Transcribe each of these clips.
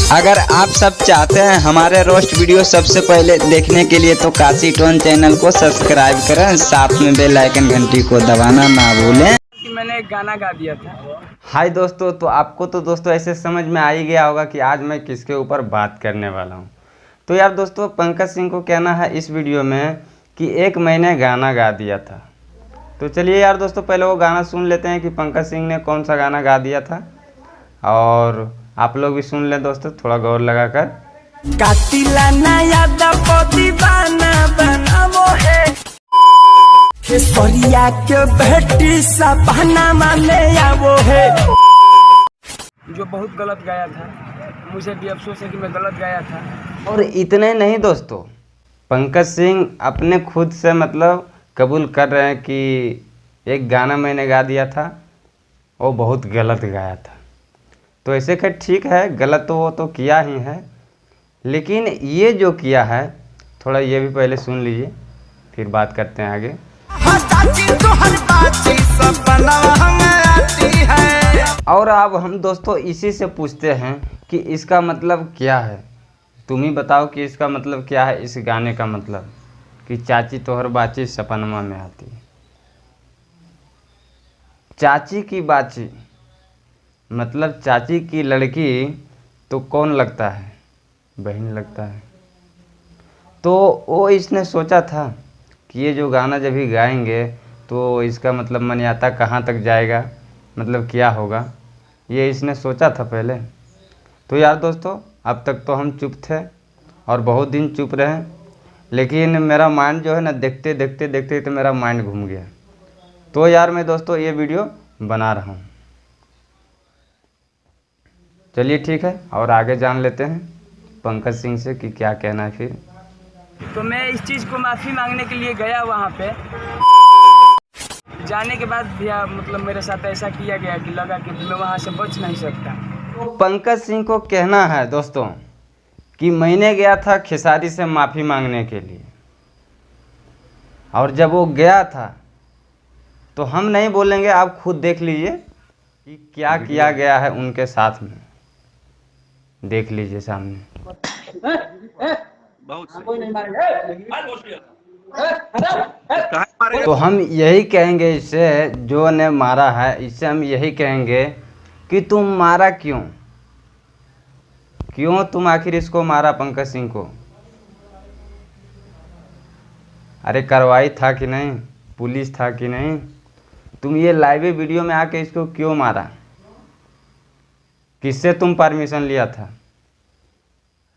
अगर आप सब चाहते हैं हमारे रोस्ट वीडियो सबसे पहले देखने के लिए तो काशी टोन चैनल को सब्सक्राइब करें, साथ में बेल आइकन घंटी को दबाना ना भूलें। कि मैंने एक गाना गा दिया था। हाय दोस्तों, तो आपको तो दोस्तों ऐसे समझ में आ ही गया होगा कि आज मैं किसके ऊपर बात करने वाला हूँ। तो यार दोस्तों, पंकज सिंह को कहना है इस वीडियो में कि एक मैंने गाना गा दिया था। तो चलिए यार दोस्तों, पहले वो गाना सुन लेते हैं कि पंकज सिंह ने कौन सा गाना गा दिया था, और आप लोग भी सुन लें दोस्तों, थोड़ा गौर लगा कर। कातिला नया दीवाना बनावो है सरिया के बेटी सपना माने आवो है। जो बहुत गलत गाया था, मुझे भी अफसोस है कि मैं गलत गाया था। और इतने नहीं दोस्तों, पंकज सिंह अपने खुद से मतलब कबूल कर रहे हैं कि एक गाना मैंने गा दिया था, वो बहुत गलत गाया था। तो ऐसे कर ठीक है, गलत तो वो तो किया ही है, लेकिन ये जो किया है थोड़ा ये भी पहले सुन लीजिए, फिर बात करते हैं आगे। और अब हम दोस्तों इसी से पूछते हैं कि इसका मतलब क्या है। तुम ही बताओ कि इसका मतलब क्या है, इस गाने का मतलब कि चाची तोहर बाची सपनमा में आती। चाची की बाची मतलब चाची की लड़की तो कौन लगता है? बहन लगता है। तो वो इसने सोचा था कि ये जो गाना जब भी गाएंगे तो इसका मतलब मनियाता कहाँ तक जाएगा, मतलब क्या होगा, ये इसने सोचा था पहले। तो यार दोस्तों, अब तक तो हम चुप थे और बहुत दिन चुप रहे, लेकिन मेरा माइंड जो है ना, देखते देखते देखते तो मेरा माइंड घूम गया। तो यार मैं दोस्तों ये वीडियो बना रहा हूँ। चलिए ठीक है, और आगे जान लेते हैं पंकज सिंह से कि क्या कहना है फिर। तो मैं इस चीज़ को माफ़ी मांगने के लिए गया वहाँ पे। जाने के बाद भैया मतलब मेरे साथ ऐसा किया गया कि लगा कि मैं वहाँ से बच नहीं सकता। तो पंकज सिंह को कहना है दोस्तों कि मैंने गया था खेसारी से माफ़ी मांगने के लिए, और जब वो गया था तो हम नहीं बोलेंगे, आप खुद देख लीजिए कि क्या किया गया है उनके साथ में। देख लीजिए सामने। तो हम यही कहेंगे इससे, जो ने मारा है इससे हम यही कहेंगे कि तुम मारा क्यों? क्यों तुम आखिर इसको मारा, पंकज सिंह को? अरे कार्रवाई था कि नहीं, पुलिस था कि नहीं? तुम ये लाइव वीडियो में आके इसको क्यों मारा? किससे तुम परमिशन लिया था?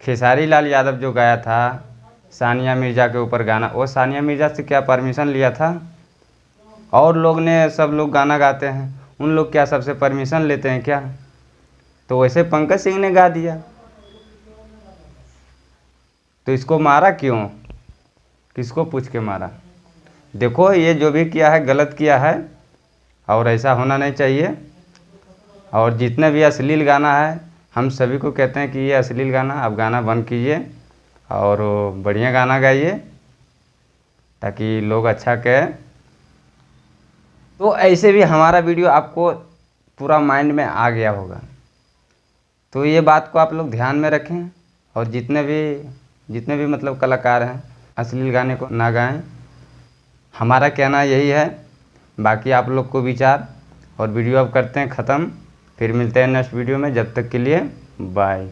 खेसारी लाल यादव जो गाया था सानिया मिर्ज़ा के ऊपर गाना, वो सानिया मिर्ज़ा से क्या परमिशन लिया था? और लोग ने, सब लोग गाना गाते हैं, उन लोग क्या सबसे परमिशन लेते हैं क्या? तो वैसे पंकज सिंह ने गा दिया, तो इसको मारा क्यों? किसको पूछ के मारा? देखो, ये जो भी किया है गलत किया है, और ऐसा होना नहीं चाहिए। और जितने भी अश्लील गाना है, हम सभी को कहते हैं कि ये अश्लील गाना आप गाना बंद कीजिए और बढ़िया गाना गाइए, ताकि लोग अच्छा कहें। तो ऐसे भी हमारा वीडियो आपको पूरा माइंड में आ गया होगा। तो ये बात को आप लोग ध्यान में रखें, और जितने भी मतलब कलाकार हैं, अश्लील गाने को ना गाएं। हमारा कहना यही है, बाकी आप लोग को विचार। और वीडियो अब करते हैं ख़त्म, फिर मिलते हैं नेक्स्ट वीडियो में। जब तक के लिए बाय।